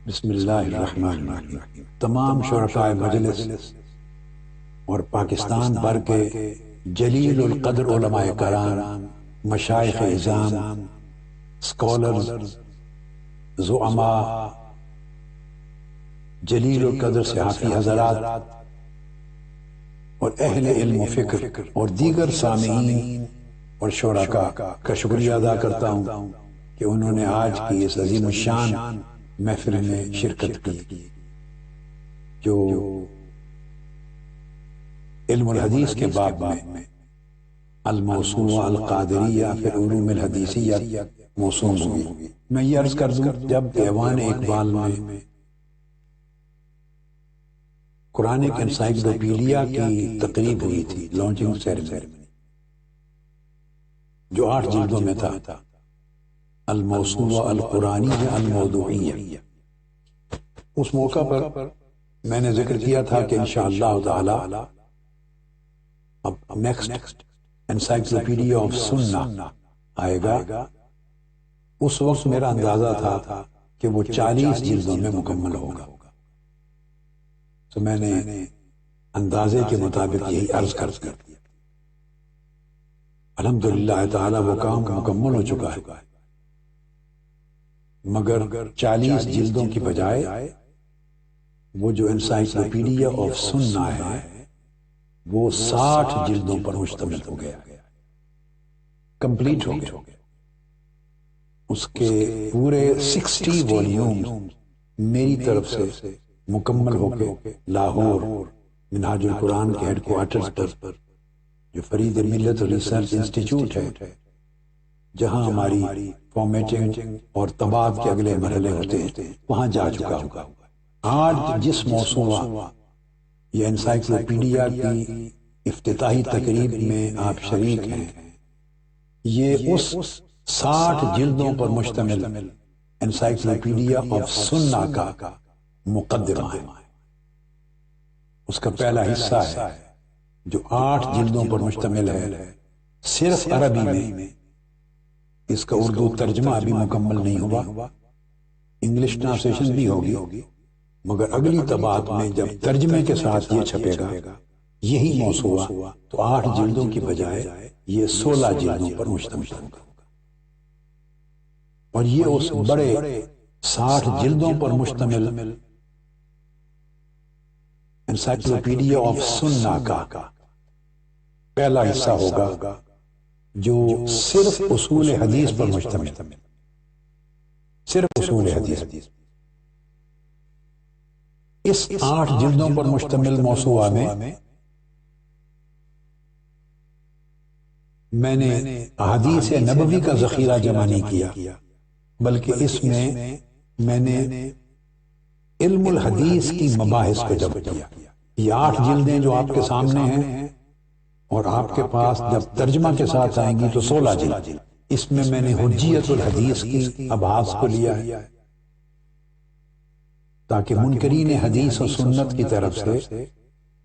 بسم اللہ الرحمن الرحیم۔ تمام شرکائے مجلس اور پاکستان بھر کے جلیل القدر علماء کرام، مشائخ اعظام، اسکالرز، زعماء، جلیل القدر صحافی حضرات اور اہل علم و فکر اور دیگر سامعین اور شرکاء کا شکریہ ادا کرتا ہوں کہ انہوں نے آج کی اس عظیم الشان محفل میں شرکت کی، جو علم الحدیث کے باب میں الموسوعہ القادریہ فی العلوم الحدیثیہ موسوم ہوئی۔ میں یہ عرض کر دوں، جب دیوان اقبال میں قرآنک انسائکلوپیڈیا کی تقریب ہوئی تھی، لانچنگ سیریمنی، جو 8 جلدوں میں تھا، الموسوعہ القرآنیہ الموضوعیہ، اس موقع پر میں نے ذکر کیا تھا کہ انشاءاللہ تعالی اب نیکسٹ انسائکلوپیڈیا آف سنہ آئے گا۔ اس وقت میرا اندازہ تھا کہ وہ 40 جلدوں میں مکمل ہوگا، تو میں نے اندازے کے مطابق یہی عرض کر دیا۔ الحمدللہ تعالی وہ کام مکمل ہو چکا ہے، مگر 40 جلدوں کی بجائے وہ جو انسائکلوپیڈیا آف سنہ ہے وہ 60 جلدوں پر مشتمل ہو گیا، کمپلیٹ ہو گیا۔ اس کے پورے 60 والیوم میری طرف سے مکمل ہو کے لاہور منہاج القرآن کے ہیڈ کوارٹرز پر، جو فرید ملت ریسرچ انسٹیٹیوٹ ہے، جہاں ہماری فارمیٹنگ اور طباعت کے اگلے مرحلے ہوتے ہیں، وہاں جا چکا ہوں۔ آج جس موسوعہ یہ انسائکلوپیڈیا کی افتتاحی تقریب میں آپ شریک ہیں، یہ اس 60 جلدوں پر مشتمل انسائکلوپیڈیا آف سنہ کا مقدمہ ہے۔ اس کا پہلا حصہ ہے جو 8 جلدوں پر مشتمل ہے، صرف عربی میں۔ اس کا اردو ترجمہ ابھی مکمل نہیں ہوا، انگلش ٹرانسلیشن بھی ہوگی، مگر اگلی طباعت میں جب ترجمے کے ساتھ یہ چھپے گا یہی موسوعہ، تو 8 جلدوں کی بجائے یہ 16 جلدوں پر مشتمل ہوگا، اور یہ اس بڑے 60 جلدوں پر مشتمل انسائکلوپیڈیا آف سنہ کا پہلا حصہ ہوگا، جو صرف اصول حدیث پر مشتمل، صرف اصول حدیث۔ اس 8 جلدوں پر مشتمل موسوعہ میں نے احادیث نبوی کا ذخیرہ جمع نہیں کیا، بلکہ اس میں نے علم الحدیث کی مباحث کو جمع کیا۔ یہ 8 جلدیں جو آپ کے سامنے ہیں، اور آپ کے پاس جب ترجمہ کے ساتھ آئیں گی تو 16 جلد، اس میں نے حجیت الحدیث کی ابحاث کو لیا ہے، تاکہ منکرین حدیث و سنت کی طرف سے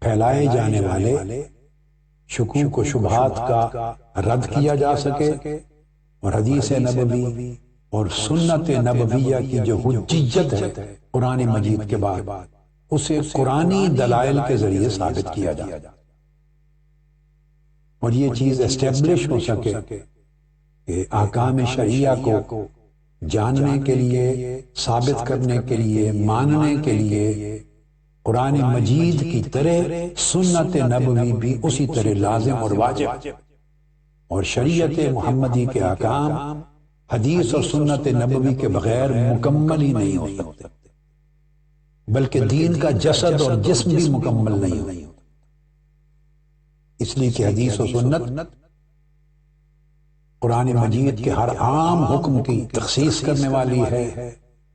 پھیلائے جانے والے شکوک و شبہات کا رد کیا جا سکے، اور حدیث نبوی اور سنت نبویہ کی جو حجیت ہے قرآن مجید کے بعد، اسے قرآنی دلائل کے ذریعے ثابت کیا جائے، اور یہ چیز اسٹیبلش ہو سکے کہ احکام شرعیہ کو جاننے کے لیے، ثابت کرنے کے لیے، ماننے کے لیے قرآن مجید کی طرح سنت نبوی بھی اسی طرح لازم اور واجب، اور شریعت محمدی کے احکام حدیث اور سنت نبوی کے بغیر مکمل ہی نہیں ہو سکتے، بلکہ دین کا جسد اور جسم بھی مکمل نہیں ہو۔ اس لیے کہ حدیث و سنت قرآن مجید کے ہر عام حکم کی تخصیص کرنے والی ہے،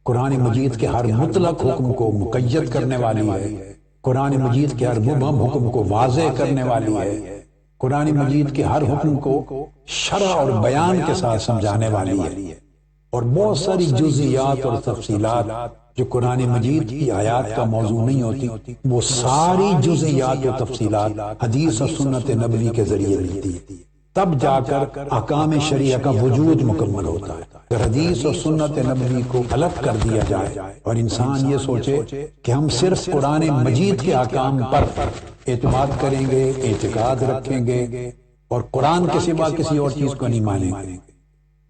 قرآن مجید کے ہر مطلق حکم کو مقید کرنے والی ہے، قرآن مجید کے ہر مبہم حکم کو واضح کرنے والی ہے، قرآن مجید کے ہر حکم کو شرح اور بیان کے ساتھ سمجھانے والی ہے، اور بہت ساری جزئیات اور تفصیلات جو قرآن مجید کی آیات کا موضوع نہیں ہوتی، وہ ساری جزئیات و تفصیلات حدیث اور سنت نبوی کے ذریعے ملتی ہے، تب جا کر احکام شریعہ کا وجود مکمل ہوتا ہے۔ اگر حدیث اور سنت نبوی کو الگ کر دیا جائے اور انسان یہ سوچے کہ ہم صرف قرآن مجید کے احکام پر اعتماد کریں گے، اعتقاد رکھیں گے اور قرآن کے سوا کسی اور چیز کو نہیں مانیں گے،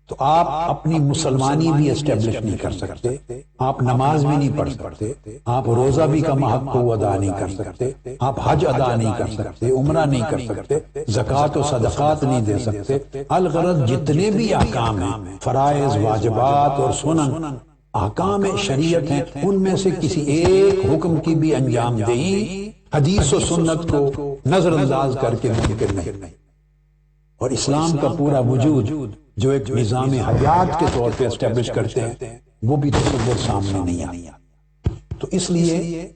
تو آپ اپنی مسلمانی بھی اسٹیبلش نہیں کر سکتے، آپ نماز بھی نہیں پڑھ سکتے، آپ روزہ بھی کما حق کو ادا نہیں کر سکتے، آپ حج ادا نہیں کر سکتے، عمرہ نہیں کر سکتے، زکوٰۃ و صدقات نہیں دے سکتے۔ الغرض جتنے بھی احکام ہیں، فرائض، واجبات اور سنن، احکام شریعت ہیں، ان میں سے کسی ایک حکم کی بھی انجام دہی حدیث و سنت کو نظر انداز کر کے ممکن نہیں، اور اسلام کا پورا وجود جو ایک نظام حیات کے طور پہ اسٹیبلش کرتے ہیں وہ بھی تصور سامنے نہیں آیا۔ تو اس لیے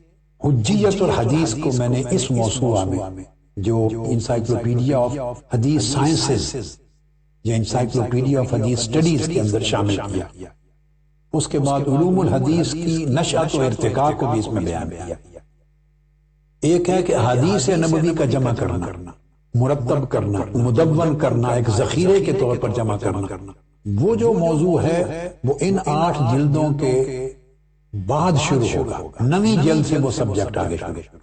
حجیت اور حدیث کو میں نے اس موضوع میں جو انسائکلوپیڈیا آف حدیث سائنسز یا انسائکلوپیڈیا آف حدیث سٹڈیز کے اندر شامل کیا۔ اس کے بعد علوم الحدیث کی نشأت و ارتقاء کو بھی اس میں بیان کیا۔ ایک ہے کہ احادیث نبوی کا جمع کرنا، مرتب کرنا، مدون کرنا، ایک ذخیرے کے طور پر جمع کرنا، وہ جو موضوع ہے وہ ان 8 جلدوں کے بعد شروع ہوگا، 9ویں جلد سے وہ سبجیکٹ آگے شروع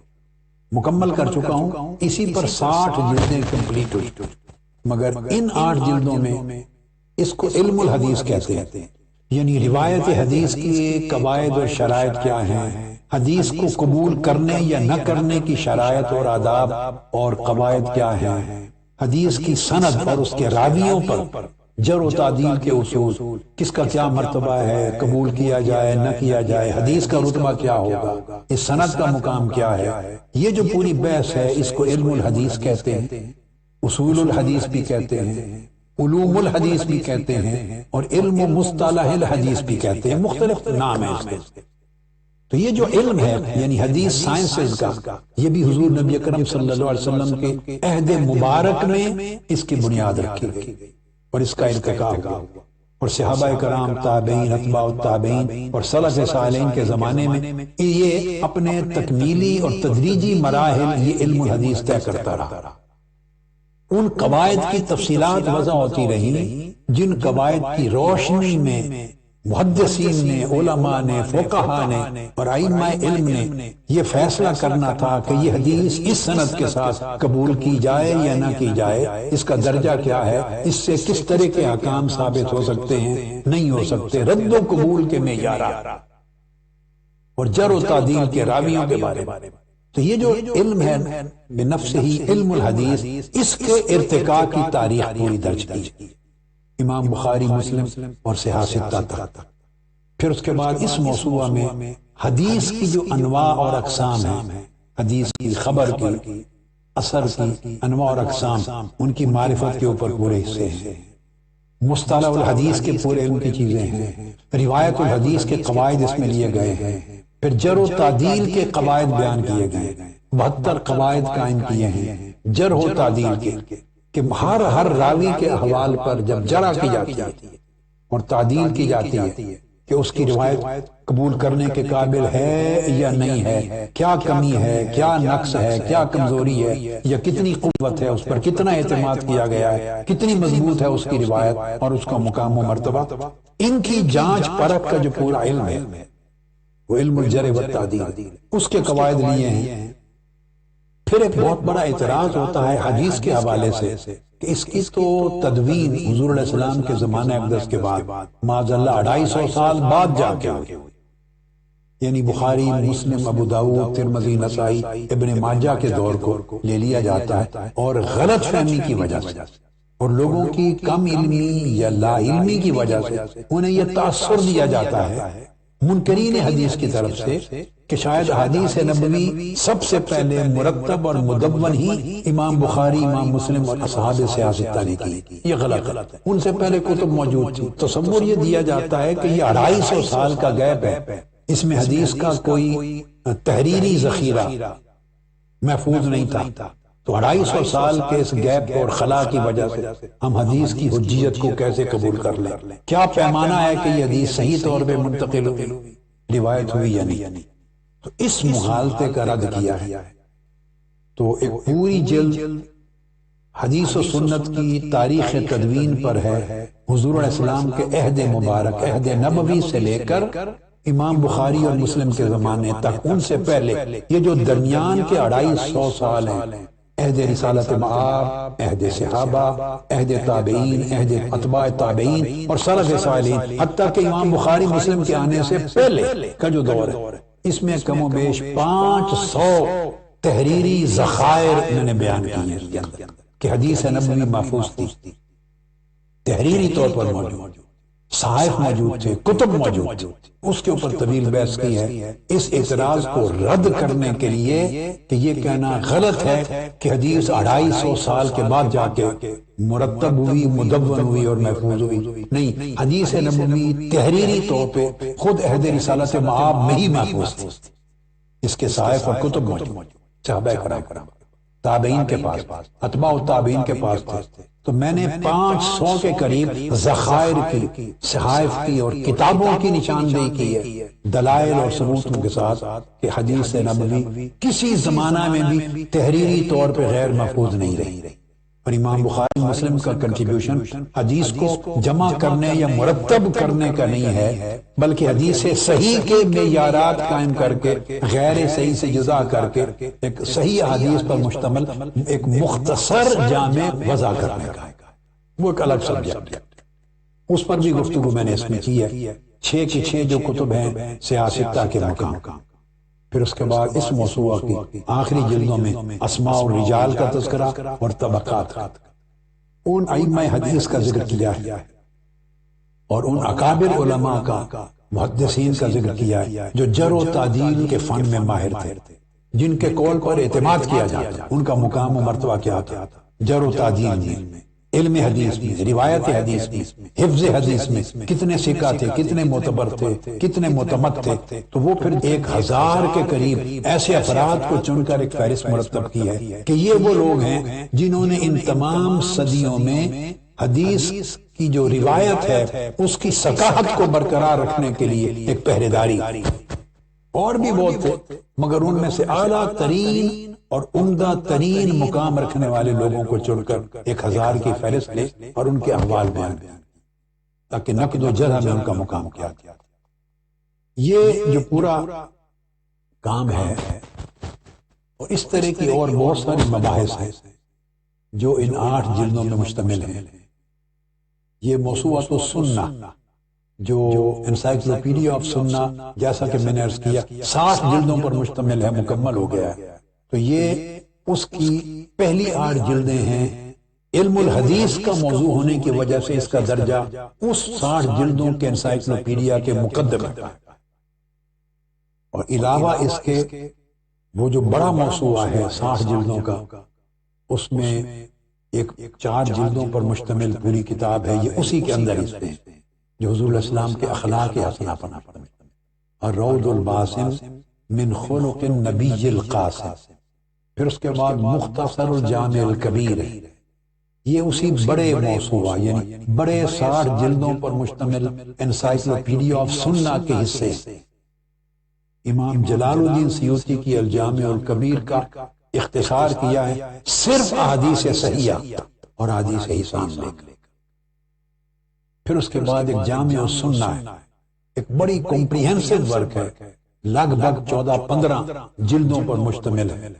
مکمل کر چکا ہوں، اسی پر 60 جلدیں کمپلیٹ ہوئی، مگر ان 8 جلدوں میں اس کو علم الحدیث کہتے ہیں، یعنی روایت حدیث کی قواعد اور شرائط کیا ہیں، حدیث کو قبول کرنے یا نہ کرنے کی شرائط اور آداب اور قواعد کیا ہیں، حدیث کی سند اور اس کے راویوں پر جر و تعدیل کے اصول، کس کا کیا مرتبہ ہے، قبول کیا جائے نہ کیا جائے، حدیث کا رتبہ کیا ہوگا، اس سند کا مقام کیا ہے، یہ جو پوری بحث ہے اس کو علم الحدیث کہتے ہیں، اصول الحدیث بھی کہتے ہیں، علوم الحدیث بھی کہتے ہیں، اور علم مصطلح الحدیث بھی کہتے ہیں، مختلف نام ہیں اس کے۔ تو یہ جو علم ہے یعنی حدیث سائنسز کا، یہ بھی حضور نبی اکرم صلی اللہ علیہ وسلم کے عہد مبارک میں اس کی بنیاد رکھی گئی اور اس کا ارتقاء ہوا، اور صحابہ کرام، تابعین، اتباع التابعین اور سلف صالحین کے زمانے میں یہ اپنے تکمیلی اور تدریجی مراحل یہ علم الحدیث طے کرتا رہا۔ ان قواعد کی تفصیلات وضع ہوتی رہی جن قواعد کی روشنی میں محدثین نے، علماء نے، فقہاء نے اور ائمہ علم نے یہ فیصلہ کرنا تھا کہ یہ حدیث اس سند کے ساتھ قبول کی جائے یا نہ کی جائے، اس کا درجہ کیا ہے، اس سے کس طرح کے احکام ثابت ہو سکتے ہیں، نہیں ہو سکتے، رد و قبول کے معیارات اور جر و تعدیل کے راویوں کے بارے میں۔ تو یہ جو علم ہے بنفس ہی علم الحدیث، اس کے ارتقاء کی تاریخ پوری درج کی، امام بخاری، مسلم اور صحاح ستہ تک۔ پھر اس کے بعد اس موضوع میں حدیث کی جو انواع اور اقسام ہیں، حدیث کی، خبر کی، اثر کی انواع اور اقسام، ان کی معرفت کے اوپر پورے حصے ہیں، مصطلح الحدیث کے پورے علم کی چیزیں ہیں، روایت الحدیث کے قواعد اس میں لیے گئے ہیں، پھر جر و تعدیل کے قواعد بیان کیے گئے، 72 قواعد قائم کیے ہیں جر و تعدیل کے، کہ ہر راوی کے احوال پر جب جرح کی جاتی ہے اور تعدیل کی جاتی ہے کہ اس کی روایت قبول کرنے کے قابل ہے یا نہیں ہے، کیا کمی ہے، کیا نقص ہے، کیا کمزوری ہے، یا کتنی قوت ہے، اس پر کتنا اعتماد کیا گیا ہے، کتنی مضبوط ہے اس کی روایت اور اس کا مقام و مرتبہ، ان کی جانچ پرکھ کا جو پورا علم ہے وہ علم الجرح والتعدیل، اس کے قواعد لیے ہیں۔ پھر ایک بہت بڑا اعتراض ہوتا ہے حدیث کے حوالے سے کہ اس کی تو تدوین حضور علیہ السلام کے زمانہ اقدس کے بعد معاذ اللہ 250 سال بعد جا کے ہوئی، یعنی بخاری، مسلم، ابو داؤد، ترمذی، نسائی، ابن ماجہ کے دور کو لے لیا جاتا ہے، اور غلط فہمی کی وجہ سے اور لوگوں کی کم علمی یا لا علمی کی وجہ سے انہیں یہ تاثر دیا جاتا ہے منکرین حدیث کی طرف سے کہ شاید حدیث نبوی سب سے پہلے مرتب اور مدون ہی امام بخاری، امام مسلم اور اصحاب صحاح ستہ نے کی۔ یہ غلط ہے، ان سے پہلے کتب موجود تھی۔ تصور یہ دیا جاتا ہے کہ یہ 250 سال کا گیپ ہے، اس میں حدیث کا کوئی تحریری ذخیرہ محفوظ نہیں تھا، تو 250 سال کے اس گیپ اور خلا کی وجہ سے ہم حدیث کی حجیت کو کیسے قبول کر لیں؟ کیا پیمانہ ہے کہ یہ حدیث صحیح طور پہ منتقل ہوئی، روایت ہوئی یا نہیں؟ تو اس مغالطے کا رد کیا ہے۔ تو ایک پوری جلد حدیث و سنت کی تاریخ تدوین پر ہے حضور علیہ السلام کے عہد مبارک عہد نبوی سے لے کر امام بخاری اور مسلم کے زمانے تک، ان سے پہلے یہ جو درمیان کے 250 سال ہیں، عہد رسالت مآب، عہد صحابہ، عہد تابعین، عہد اتباع تابعین اور سلف صالحین، حتیٰ کہ امام بخاری مسلم کے آنے سے پہلے کا جو دور ہے، اس میں کم و بیش 500 تحریری ذخائر میں نے بیان کی ہیں اس کے اندر کہ حدیث نبوی محفوظ تھی، تحریری طور پر موجود، صحائف موجود تھے، کتب موجود تھے، اس کے اوپر طویل بحث کی ہے۔ اس اعتراض کو رد کرنے کے لیے کہ یہ کہنا غلط ہے کہ حدیث 250 سال کے بعد جا کے مرتب ہوئی، مدون ہوئی اور محفوظ ہوئی، نہیں، حدیث نبوی تحریری طور پہ خود عہد رسالت مآب میں ہی محفوظ تھی، اس کے صحائف اور کتب موجود، صحابہ کرام تابعین کے پاس، اتباع التابعین کے پاس تھے۔ تو میں نے 500 کے قریب ذخائر کی، صحائف کی اور کتابوں کی نشاندہی کی ہے، دلائل اور ثبوتوں کے ساتھ کہ حدیث نبوی کسی زمانہ میں بھی تحریری طور پہ غیر محفوظ نہیں رہی۔ اور امام بخاری مسلم کا کنٹریبیوشن حدیث کو جمع کرنے یا مرتب کرنے کا نہیں ہے، بلکہ حدیث صحیح کے معیارات قائم کر کے غیر صحیح سے جدا کر کے ایک صحیح حدیث پر مشتمل ایک مختصر جامع وضع کرنے کا، وہ ایک الگ سبجیکٹ ہے، اس پر بھی گفتگو میں نے اس میں کی ہے۔ 6 کی 6 جو کتب ہیں سیاستہ کے مقام، پھر اس کے بعد اس موسوعہ کی آخری جلدوں میں اسماء الرجال کا تذکرہ اور طبقات، ان ائمہ حدیث کا ذکر کیا ہے اور ان اکابر علماء کا، محدثین کا ذکر کیا ہے جو جرح و تعدیل کے فن میں ماہر تھے، جن کے قول پر اعتماد کیا جاتا، ان کا مقام و مرتبہ کیا تھا جرح و تعدیل میں، علم حدیث میں، روایت حدیث میں، حفظ حدیث میں کتنے ثقہ تھے، کتنے معتبر تھے، کتنے معتمد تھے۔ تو وہ پھر 1000 کے قریب ایسے افراد کو چن کر ایک فہرست مرتب کی ہے کہ یہ وہ لوگ ہیں جنہوں نے ان تمام صدیوں میں حدیث کی جو روایت ہے اس کی ثقافت کو برقرار رکھنے کے لیے ایک پہرے داری، اور بھی بہت تھے، مگر ان میں سے اعلیٰ ترین اور عمدہ ترین مقام رکھنے والے لوگوں کو چن کر 1000 کی فہرست لے اور ان کے احوال بیان تاکہ نقد و جرح میں ان کا مقام کیا۔ یہ جو پورا کام ہے اور اس طرح کی اور بہت ساری مباحث ہیں جو ان 8 جلدوں میں مشتمل ہیں۔ یہ موسوعۃ السنہ جو انسائکلوپیڈیا آف سنہ، جیسا کہ میں نے عرض کیا 60 جلدوں پر مشتمل ہے، مکمل ہو گیا ہے۔ تو یہ اس کی پہلی 8 جلدیں ہیں، علم الحدیث کا موضوع ہونے کی وجہ سے اس کا درجہ اس 60 جلدوں کے انسائکلوپیڈیا کے مقدم ہے، اور علاوہ اس کے وہ جو بڑا موسوعہ ہے 60 جلدوں کا، اس میں ایک 4 جلدوں پر مشتمل پوری کتاب ہے، یہ اسی کے اندر اس میں جو حضور علیہ السلام کے اخلاق حسنہ پر مشتمل ہے، الروض الباسم من خلق النبی القاسم۔ پھر اس کے بعد مختصر الجامع الکبیر، یہ اسی بڑے موسوعہ یعنی بڑے 60 جلدوں پر مشتمل انسائکلوپیڈیا آف سنہ کے حصے امام جلال الدین سیوطی کی الجامع الکبیر کا اختصار کیا ہے صرف احادیث صحیحہ اور احادیث حسان لے کر۔ پھر اس کے بعد ایک جامع السنہ ہے، ایک بڑی کمپریہنسو ورک ہے، لگ بھگ 14-15 جلدوں پر مشتمل ہے،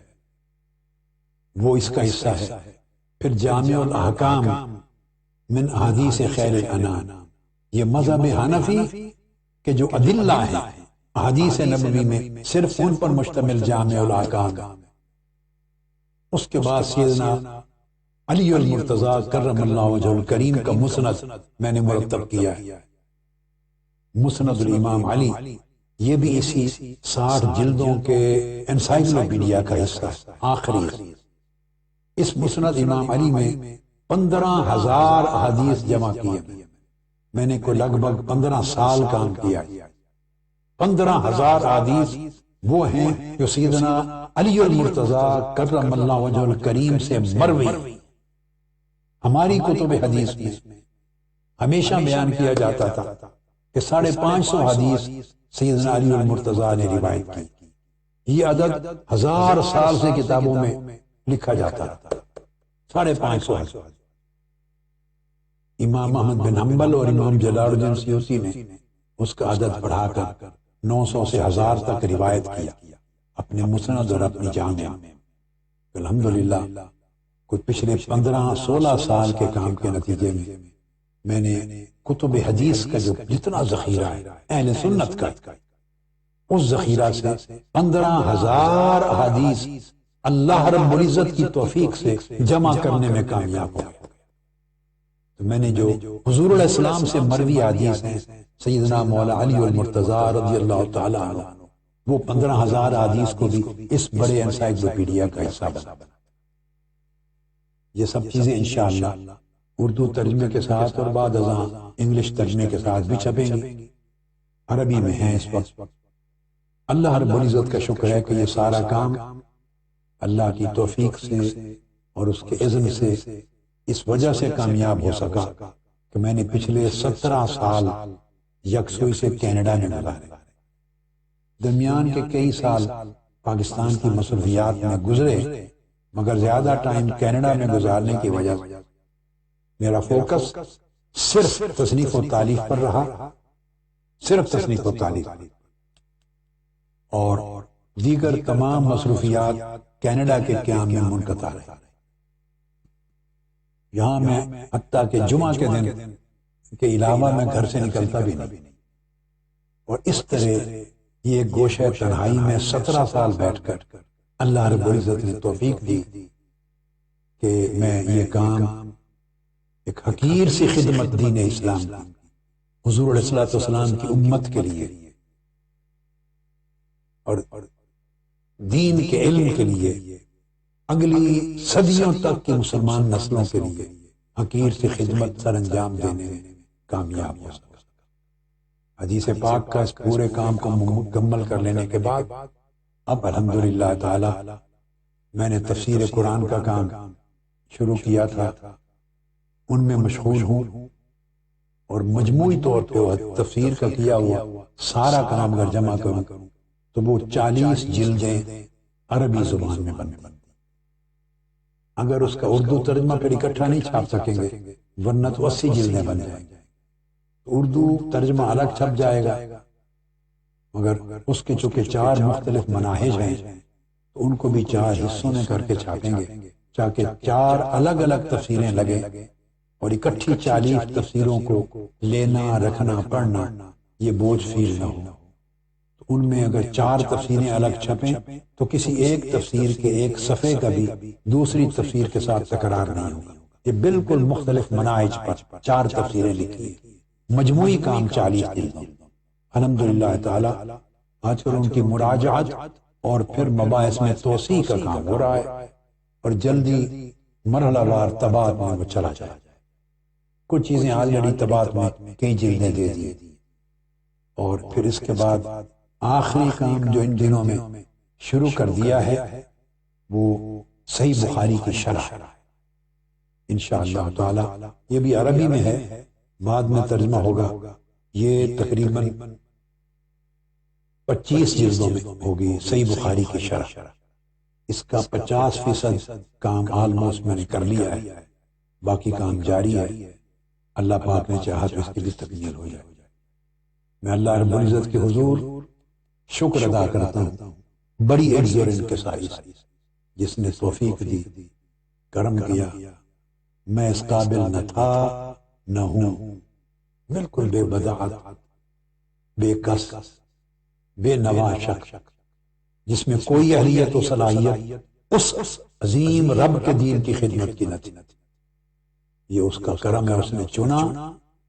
وہ اس کا حصہ ہے۔ پھر جامع الاحکام من احادیث خیر الانام، یہ مذہب حنفی کے جو ادلہ ہیں احادیث نبوی میں صرف ان پر مشتمل جامع الاحکام۔ اس کے بعد سیدنا علی المرتضیٰ کرم اللہ وجہہ الکریم کا مسند میں نے مرتب کیا ہے، مسند الامام علی، یہ بھی اسی 60 جلدوں کے انسائکلوپیڈیا کا حصہ ہے، آخری۔ اس مسند امام علی میں 15,000 احادیث جمع کیے، میں نے کو لگ بھگ 15 سال کام کیا۔ 15,000 احادیث وہ ہیں جو سیدنا علی المرتضیٰ کرم اللہ وجہہ الکریم سے مروی۔ ہماری کتب حدیث میں ہمیشہ بیان کیا جاتا تھا کہ 550 حدیث سیدنا علی المرتضیٰ نے روایت کی، یہ عدد 1000 سال سے کتابوں میں لکھا جاتا تھا، 550 حدیث۔ امام احمد بن حنبل اور امام جلال الدین سیوطی نے اس کا عدد بڑھا کر 900 سے 1000 تک روایت کیا اپنے مسند اور اپنی جامع میں۔ الحمدللہ کوئی پچھلے 15-16 سال کے کام کے نتیجے میں نے کتب حدیث کا جو جتنا ذخیرہ ہے اہل سنت کا، اس ذخیرہ سے 15,000 احادیث اللہ رب العزت کی توفیق سے جمع کرنے میں کامیاب ہو گیا۔ تو میں نے جو حضور علیہ السلام سے مروی حدیث ہیں، سیدنا مولا علی المرتضیٰ رضی اللہ تعالیٰ عنہ، وہ 15,000 حدیث کو بھی اس بڑے انسائکلوپیڈیا کا حصہ بنا۔ یہ سب چیزیں انشاءاللہ اردو ترجمے کے ساتھ اور بعد ازاں انگلش ترجمے کے ساتھ بھی چھپیں گی، عربی میں ہیں اس وقت۔ اللہ رب العزت کا شکر ہے کہ یہ سارا کام اللہ کی توفیق سے اور اس کے اذن سے اس وجہ سے کامیاب ہو سکا کہ میں نے پچھلے 17 سال یکسوئی سے کینیڈا میں گزارے۔ درمیان کے کئی سال پاکستان کی مصروفیات میں گزرے، مگر زیادہ ٹائم کینیڈا میں گزارنے کی وجہ سے میرا فوکس صرف تصنیف و تالیف پر رہا، صرف تصنیف و تالیف، اور دیگر تمام مصروفیات کینیڈا کے قیام میں منقطع رہے۔ یہاں میں حتیٰ کہ جمعہ کے دن کے علاوہ میں گھر سے نکلتا بھی نہیں، اور اس طرح یہ گوشہ تنہائی میں 17 سال بیٹھ کر اللہ رب العزت نے توفیق دی کہ میں یہ کام ایک حقیر سی خدمت دین اسلام کی، حضور علیہ السلام کی امت کے لیے اور دین کے علم کے لیے، اگلی صدیوں تک کی مسلمان نسلوں کے لیے حقیر سی خدمت سر انجام دینے میں کامیاب ہو سکا۔ حدیث پاک کا اس پورے کام کو مکمل کر لینے کے بعد اب الحمدللہ تعالی میں نے تفسیر قرآن کا کام شروع کیا تھا، ان میں مشغول ہوں، اور مجموعی طور پہ تفسیر کا کیا ہوا سارا کام اگر جمع کروں تو وہ 40 جلدیں عربی زبان میں بنتی۔ اگر اس کا اردو ترجمہ پھر اکٹھا نہیں چھاپ سکیں گے، ورنہ تو 80 جلدیں بن جائیں گے۔ اردو ترجمہ الگ چھپ جائے گا، مگر اس کے چونکہ 4 مختلف مناہج ہیں تو ان کو بھی 4 حصوں میں کر کے چھاپیں گے، تاکہ 4 الگ الگ تفسیریں لگیں اور اکٹھی 40 تفسیروں کو لینا، رکھنا، پڑھنا یہ بوجھ فیل نہ ہو۔ تو ان میں اگر 4 تفسیریں الگ چھپیں تو کسی ایک تفسیر کے ایک صفحے کا بھی دوسری تفسیر کے ساتھ تکرار نہیں ہوگا۔ یہ بالکل مختلف مناہج پر 4 تفسیریں لکھی، مجموعی کام 40 جلدوں۔ الحمدللہ تعالی آج کل ان کی مراجعت اور پھر مباحث میں توسیع کا کام ہو رہا ہے، اور جلدی مرحلہ وار طباعت میں وہ چلا جائے۔ کچھ چیزیں آلریڈی طباعت میں کئی جلدیں دے دی، اور پھر اس کے بعد آخری کام جو ان دنوں میں شروع کر دیا ہے وہ صحیح بخاری کی شرح انشاءاللہ تعالی، یہ بھی عربی میں ہے، بعد میں ترجمہ ہوگا۔ یہ تقریباً 25 جلدوں میں ہوگی صحیح بخاری کی شرح۔ اس کا 50% کام آلموسٹ میں نے کر لیا ہے، باقی کام جاری ہے، اللہ پاک نے چاہا تو اس کی بھی تکمیل ہو جائے۔ میں اللہ رب العزت کے حضور شکر ادا کرتا ہوں بڑی عجز اور انکساری سے، جس نے توفیق دی، کرم کیا۔ میں اس قابل نہ تھا نہ ہوں، بالکل بے بدعت، بے کس، بے نوا شخص، جس میں کوئی اہلیت و صلاحیت اس عظیم رب کے دین کی خدمت کی نہ تھی۔ یہ اس کا کرم ہے، اس نے چنا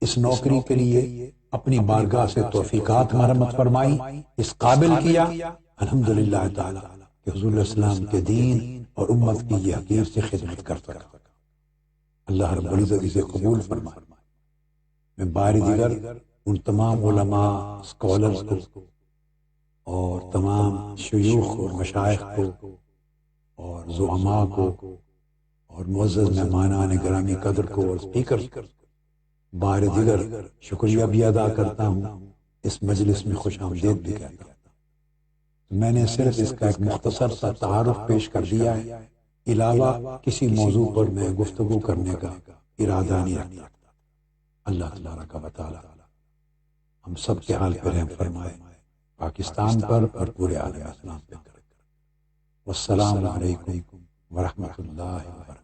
اس نوکری کے لیے، اپنی بارگاہ سے توفیقات مرحمت فرمائی، اس قابل کیا الحمدللہ تعالی کہ حضور علیہ السلام کے دین اور امت کی یہ حقیر سے خدمت کرتا رہا۔ اللہ رب العزت اسے قبول فرمائے۔ میں باری دیگر ان تمام علماء، اسکالرز کو اور تمام شیوخ اور مشائخ کو اور زعماء کو اور معزز مہمانان گرامی قدر کو اور اسپیکر بار دیگر شکریہ بھی ادا کرتا ہوں، اس مجلس میں خوش آمدید بھی کہتا ہوں۔ میں نے صرف اس کا ایک مختصر سا تعارف پیش کر دیا ہے، علاوہ کسی موضوع پر میں گفتگو کرنے کا ارادہ نہیں رکھتا۔ اللہ تبارک و تعالی ہم سب کے حال پر رحم فرمائے، پاکستان پر اور پورے عالم اسلام پہ۔ والسلام علیکم ورحمۃ اللہ وبرکاتہ۔